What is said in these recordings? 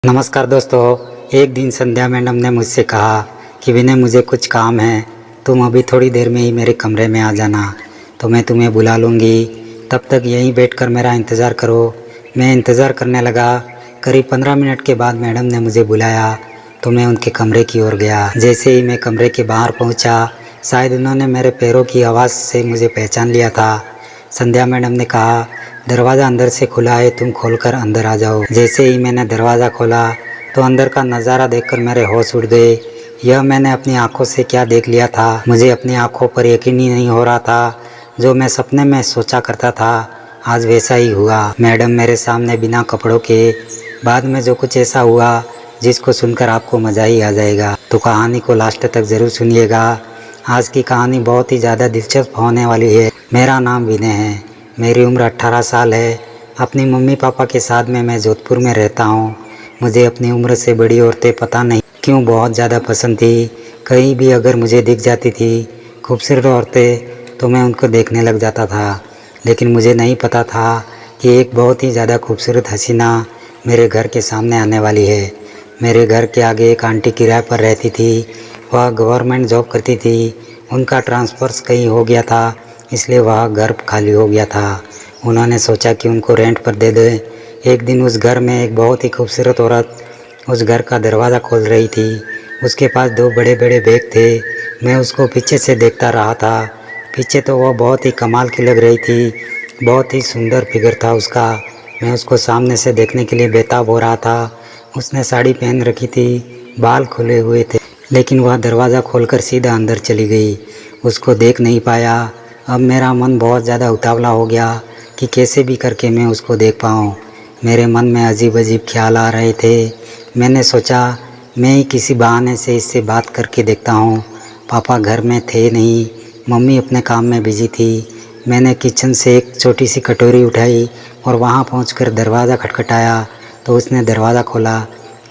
नमस्कार दोस्तों। एक दिन संध्या मैडम ने मुझसे कहा कि विनय मुझे कुछ काम है, तुम अभी थोड़ी देर में ही मेरे कमरे में आ जाना, तो मैं तुम्हें बुला लूँगी। तब तक यहीं बैठकर मेरा इंतज़ार करो। मैं इंतज़ार करने लगा। करीब 15 मिनट के बाद मैडम ने मुझे बुलाया तो मैं उनके कमरे की ओर गया। जैसे ही मैं कमरे के बाहर पहुँचा, शायद उन्होंने मेरे पैरों की आवाज़ से मुझे पहचान लिया था। संध्या मैडम ने कहा, दरवाज़ा अंदर से खुला है, तुम खोलकर अंदर आ जाओ। जैसे ही मैंने दरवाज़ा खोला तो अंदर का नज़ारा देखकर मेरे होश उड़ गए। यह मैंने अपनी आंखों से क्या देख लिया था, मुझे अपनी आंखों पर यकीन ही नहीं हो रहा था। जो मैं सपने में सोचा करता था आज वैसा ही हुआ। मैडम मेरे सामने बिना कपड़ों के। बाद में जो कुछ ऐसा हुआ जिसको सुनकर आपको मज़ा ही आ जाएगा, तो कहानी को लास्ट तक ज़रूर सुनिएगा। आज की कहानी बहुत ही ज़्यादा दिलचस्प होने वाली है। मेरा नाम विनय है, मेरी उम्र 18 साल है। अपनी मम्मी पापा के साथ में मैं जोधपुर में रहता हूँ। मुझे अपनी उम्र से बड़ी औरतें पता नहीं क्यों बहुत ज़्यादा पसंद थी। कहीं भी अगर मुझे दिख जाती थी खूबसूरत औरतें तो मैं उनको देखने लग जाता था। लेकिन मुझे नहीं पता था कि एक बहुत ही ज़्यादा खूबसूरत हसीना मेरे घर के सामने आने वाली है। मेरे घर के आगे एक आंटी किराए पर रहती थी। वह गवर्नमेंट जॉब करती थी। उनका ट्रांसफ़र कहीं हो गया था, इसलिए वह घर खाली हो गया था। उन्होंने सोचा कि उनको रेंट पर दे दें। एक दिन उस घर में एक बहुत ही खूबसूरत औरत उस घर का दरवाज़ा खोल रही थी। उसके पास 2 बड़े बड़े बैग थे। मैं उसको पीछे से देखता रहा था। पीछे तो वह बहुत ही कमाल की लग रही थी, बहुत ही सुंदर फिगर था उसका। मैं उसको सामने से देखने के लिए बेताब हो रहा था। उसने साड़ी पहन रखी थी, बाल खुले हुए थे, लेकिन वह दरवाज़ा खोलकर सीधा अंदर चली गई। उसको देख नहीं पाया। अब मेरा मन बहुत ज़्यादा उतावला हो गया कि कैसे भी करके मैं उसको देख पाऊँ। मेरे मन में अजीब अजीब ख्याल आ रहे थे। मैंने सोचा मैं ही किसी बहाने से इससे बात करके देखता हूँ। पापा घर में थे नहीं, मम्मी अपने काम में बिजी थी। मैंने किचन से एक छोटी सी कटोरी उठाई और वहाँ पहुँचकर दरवाज़ा खटखटाया तो उसने दरवाज़ा खोला।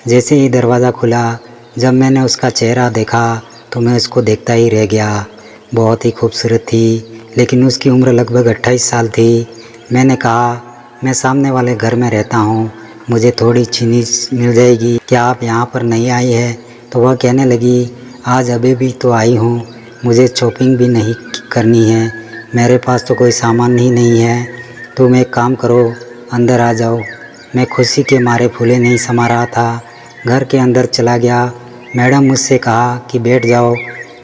जैसे ही दरवाज़ा खुला, जब मैंने उसका चेहरा देखा तो मैं उसको देखता ही रह गया। बहुत ही खूबसूरत थी, लेकिन उसकी उम्र लगभग 28 साल थी। मैंने कहा, मैं सामने वाले घर में रहता हूँ, मुझे थोड़ी चीनी मिल जाएगी, क्या आप यहाँ पर नहीं आई है? तो वह कहने लगी, आज अभी भी तो आई हूँ, मुझे शॉपिंग भी नहीं करनी है, मेरे पास तो कोई सामान ही नहीं है। तुम एक काम करो, अंदर आ जाओ। मैं खुशी के मारे फूले नहीं समा रहा था। घर के अंदर चला गया। मैडम मुझसे कहा कि बैठ जाओ।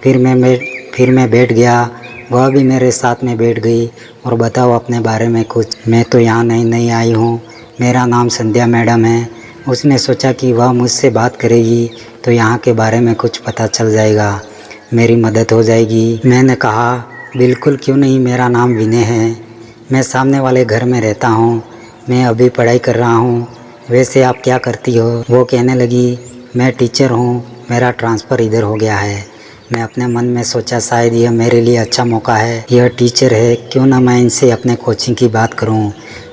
फिर मैं बैठ गया। वह भी मेरे साथ में बैठ गई। और बताओ अपने बारे में कुछ। मैं तो यहाँ नई आई हूँ, मेरा नाम संध्या मैडम है। उसने सोचा कि वह मुझसे बात करेगी तो यहाँ के बारे में कुछ पता चल जाएगा, मेरी मदद हो जाएगी। मैंने कहा, बिल्कुल क्यों नहीं, मेरा नाम विनय है, मैं सामने वाले घर में रहता हूँ, मैं अभी पढ़ाई कर रहा हूँ। वैसे आप क्या करती हो? वो कहने लगी, मैं टीचर हूँ, मेरा ट्रांसफ़र इधर हो गया है। मैं अपने मन में सोचा शायद यह मेरे लिए अच्छा मौका है, यह टीचर है, क्यों ना मैं इनसे अपने कोचिंग की बात करूं।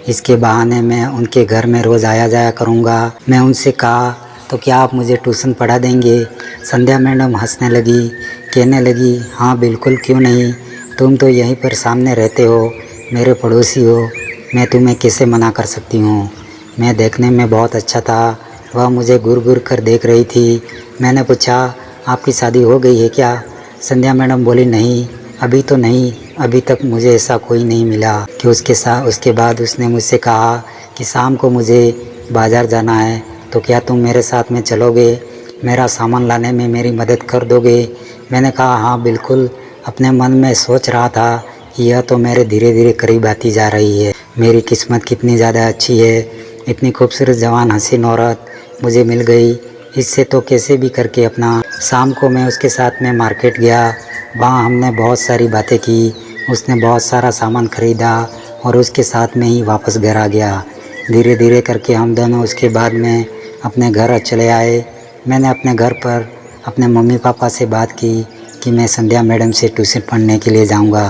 इसके बहाने मैं उनके घर में रोज़ आया जाया करूंगा। मैं उनसे कहा, तो क्या आप मुझे ट्यूशन पढ़ा देंगे? संध्या मैडम हंसने लगी, कहने लगी, हाँ बिल्कुल क्यों नहीं, तुम तो यहीं पर सामने रहते हो, मेरे पड़ोसी हो, मैं तुम्हें कैसे मना कर सकती हूँ। मैं देखने में बहुत अच्छा था। वह मुझे घूर घूर कर देख रही थी। मैंने पूछा, आपकी शादी हो गई है क्या? संध्या मैडम बोली, नहीं अभी तो नहीं, अभी तक मुझे ऐसा कोई नहीं मिला। कि उसके बाद उसने मुझसे कहा कि शाम को मुझे बाज़ार जाना है, तो क्या तुम मेरे साथ में चलोगे, मेरा सामान लाने में मेरी मदद कर दोगे? मैंने कहा, हाँ बिल्कुल। अपने मन में सोच रहा था कि यह तो मेरे धीरे धीरे करीब आती जा रही है। मेरी किस्मत कितनी ज़्यादा अच्छी है, इतनी खूबसूरत जवान हसीन औरत मुझे मिल गई। इससे तो कैसे भी करके अपना। शाम को मैं उसके साथ में मार्केट गया। वहाँ हमने बहुत सारी बातें की। उसने बहुत सारा सामान ख़रीदा और उसके साथ में ही वापस घर आ गया। धीरे धीरे करके हम दोनों उसके बाद में अपने घर चले आए। मैंने अपने घर पर अपने मम्मी पापा से बात की कि मैं संध्या मैडम से ट्यूशन पढ़ने के लिए जाऊँगा।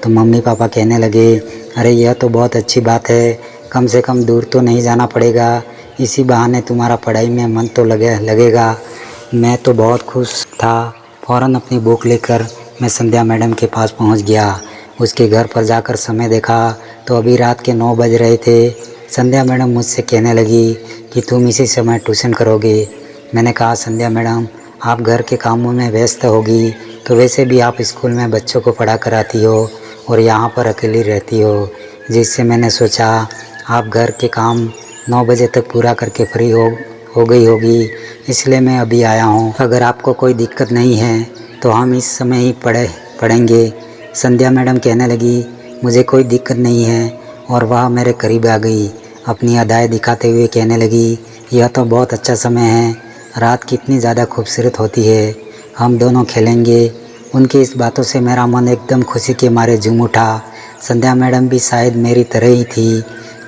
तो मम्मी पापा कहने लगे, अरे यह तो बहुत अच्छी बात है, कम से कम दूर तो नहीं जाना पड़ेगा, इसी बहाने तुम्हारा पढ़ाई में मन तो लगेगा। मैं तो बहुत खुश था। फ़ौरन अपनी बुक लेकर मैं संध्या मैडम के पास पहुंच गया। उसके घर पर जाकर समय देखा तो अभी रात के 9 बज रहे थे। संध्या मैडम मुझसे कहने लगी कि तुम इसी समय ट्यूशन करोगे। मैंने कहा संध्या मैडम, आप घर के कामों में व्यस्त होगी, तो वैसे भी आप स्कूल में बच्चों को पढ़ा कर आती हो और यहाँ पर अकेली रहती हो, जिससे मैंने सोचा आप घर के काम 9 बजे तक पूरा करके फ्री हो गई होगी, इसलिए मैं अभी आया हूँ। अगर आपको कोई दिक्कत नहीं है तो हम इस समय ही पढ़ेंगे। संध्या मैडम कहने लगी, मुझे कोई दिक्कत नहीं है, और वह मेरे करीब आ गई। अपनी अदाएँ दिखाते हुए कहने लगी, यह तो बहुत अच्छा समय है, रात कितनी ज़्यादा खूबसूरत होती है, हम दोनों खेलेंगे। उनकी इस बातों से मेरा मन एकदम खुशी के मारे झूम उठा। संध्या मैडम भी शायद मेरी तरह ही थी,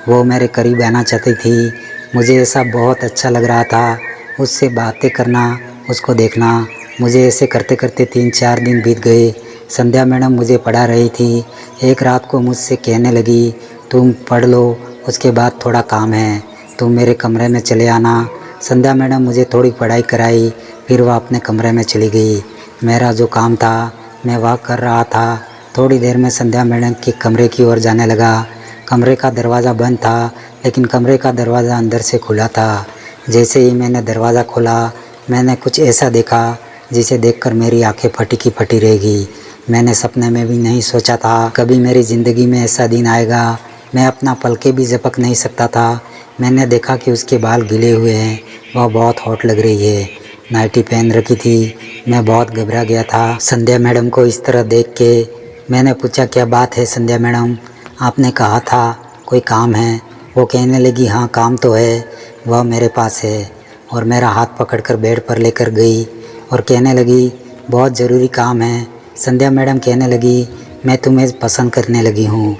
वो मेरे करीब आना चाहती थी। मुझे ऐसा बहुत अच्छा लग रहा था, उससे बातें करना, उसको देखना। मुझे ऐसे करते करते 3-4 दिन बीत गए। संध्या मैडम मुझे पढ़ा रही थी। एक रात को मुझसे कहने लगी, तुम पढ़ लो, उसके बाद थोड़ा काम है, तुम मेरे कमरे में चले आना। संध्या मैडम मुझे थोड़ी पढ़ाई कराई, फिर वह अपने कमरे में चली गई। मेरा जो काम था मैं वह कर रहा था। थोड़ी देर में संध्या मैडम के कमरे की ओर जाने लगा। कमरे का दरवाज़ा बंद था, लेकिन कमरे का दरवाज़ा अंदर से खुला था। जैसे ही मैंने दरवाज़ा खोला, मैंने कुछ ऐसा देखा जिसे देखकर मेरी आंखें फटी की फटी रह गई। मैंने सपने में भी नहीं सोचा था कभी मेरी ज़िंदगी में ऐसा दिन आएगा। मैं अपना पलके भी झपक नहीं सकता था। मैंने देखा कि उसके बाल गिले हुए हैं, वह बहुत हॉट लग रही है, नाइटी पहन रखी थी। मैं बहुत घबरा गया था संध्या मैडम को इस तरह देख के। मैंने पूछा, क्या बात है संध्या मैडम, आपने कहा था कोई काम है? वो कहने लगी, हाँ काम तो है, वह मेरे पास है, और मेरा हाथ पकड़कर बेड पर लेकर गई और कहने लगी, बहुत ज़रूरी काम है। संध्या मैडम कहने लगी, मैं तुम्हें पसंद करने लगी हूँ।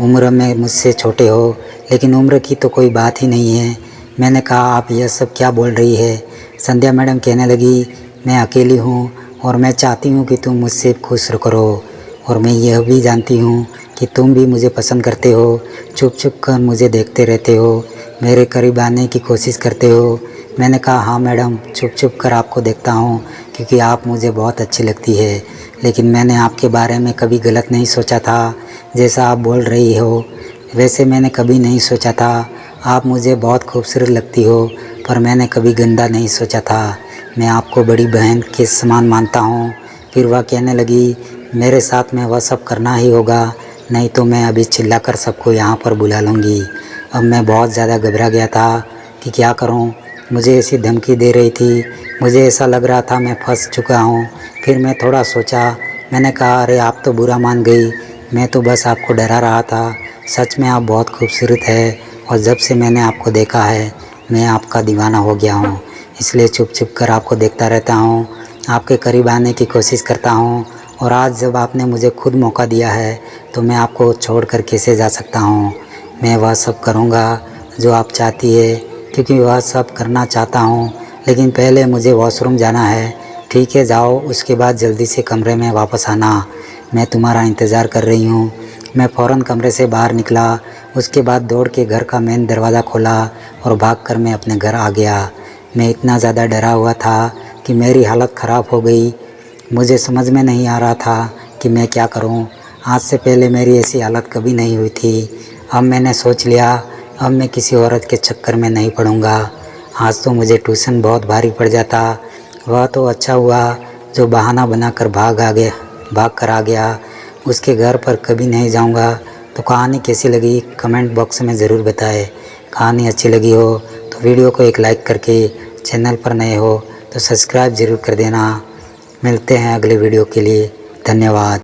उम्र में मुझसे छोटे हो, लेकिन उम्र की तो कोई बात ही नहीं है। मैंने कहा, आप यह सब क्या बोल रही है? संध्या मैडम कहने लगी, मैं अकेली हूँ और मैं चाहती हूँ कि तुम मुझसे खुश करो, और मैं यह भी जानती हूँ कि तुम भी मुझे पसंद करते हो। छुप छुप कर मुझे देखते रहते हो, मेरे करीब आने की कोशिश करते हो। मैंने कहा, हाँ मैडम, छुप छुप कर आपको देखता हूँ क्योंकि आप मुझे बहुत अच्छी लगती है, लेकिन मैंने आपके बारे में कभी गलत नहीं सोचा था। जैसा आप बोल रही हो वैसे मैंने कभी नहीं सोचा था। आप मुझे बहुत खूबसूरत लगती हो, पर मैंने कभी गंदा नहीं सोचा था। मैं आपको बड़ी बहन के समान मानता हूँ। फिर वह कहने लगी, मेरे साथ में वह सब करना ही होगा, नहीं तो मैं अभी चिल्लाकर सबको यहाँ पर बुला लूँगी। अब मैं बहुत ज़्यादा घबरा गया था कि क्या करूँ। मुझे ऐसी धमकी दे रही थी, मुझे ऐसा लग रहा था मैं फंस चुका हूँ। फिर मैं थोड़ा सोचा, मैंने कहा, अरे आप तो बुरा मान गई, मैं तो बस आपको डरा रहा था। सच में आप बहुत खूबसूरत है, और जब से मैंने आपको देखा है मैं आपका दीवाना हो गया हूँ, इसलिए छुप छुप कर आपको देखता रहता हूँ, आपके करीब आने की कोशिश करता हूँ। और आज जब आपने मुझे खुद मौका दिया है तो मैं आपको छोड़ कर कैसे जा सकता हूँ। मैं वह सब करूँगा जो आप चाहती है, क्योंकि वह सब करना चाहता हूँ, लेकिन पहले मुझे वॉशरूम जाना है। ठीक है, जाओ, उसके बाद जल्दी से कमरे में वापस आना, मैं तुम्हारा इंतज़ार कर रही हूँ। मैं फ़ौरन कमरे से बाहर निकला। उसके बाद दौड़ के घर का मेन दरवाज़ा खोला और भागकर मैं अपने घर आ गया। मैं इतना ज़्यादा डरा हुआ था कि मेरी हालत ख़राब हो गई। मुझे समझ में नहीं आ रहा था कि मैं क्या करूं। आज से पहले मेरी ऐसी हालत कभी नहीं हुई थी। अब मैंने सोच लिया, अब मैं किसी औरत के चक्कर में नहीं पड़ूंगा। आज तो मुझे ट्यूशन बहुत भारी पड़ जाता। वह तो अच्छा हुआ जो बहाना बनाकर भाग कर आ गया। उसके घर पर कभी नहीं जाऊंगा। तो कहानी कैसी लगी कमेंट बॉक्स में ज़रूर बताएं। कहानी अच्छी लगी हो तो वीडियो को एक लाइक करके, चैनल पर नए हो तो सब्सक्राइब ज़रूर कर देना। मिलते हैं अगले वीडियो के लिए। धन्यवाद।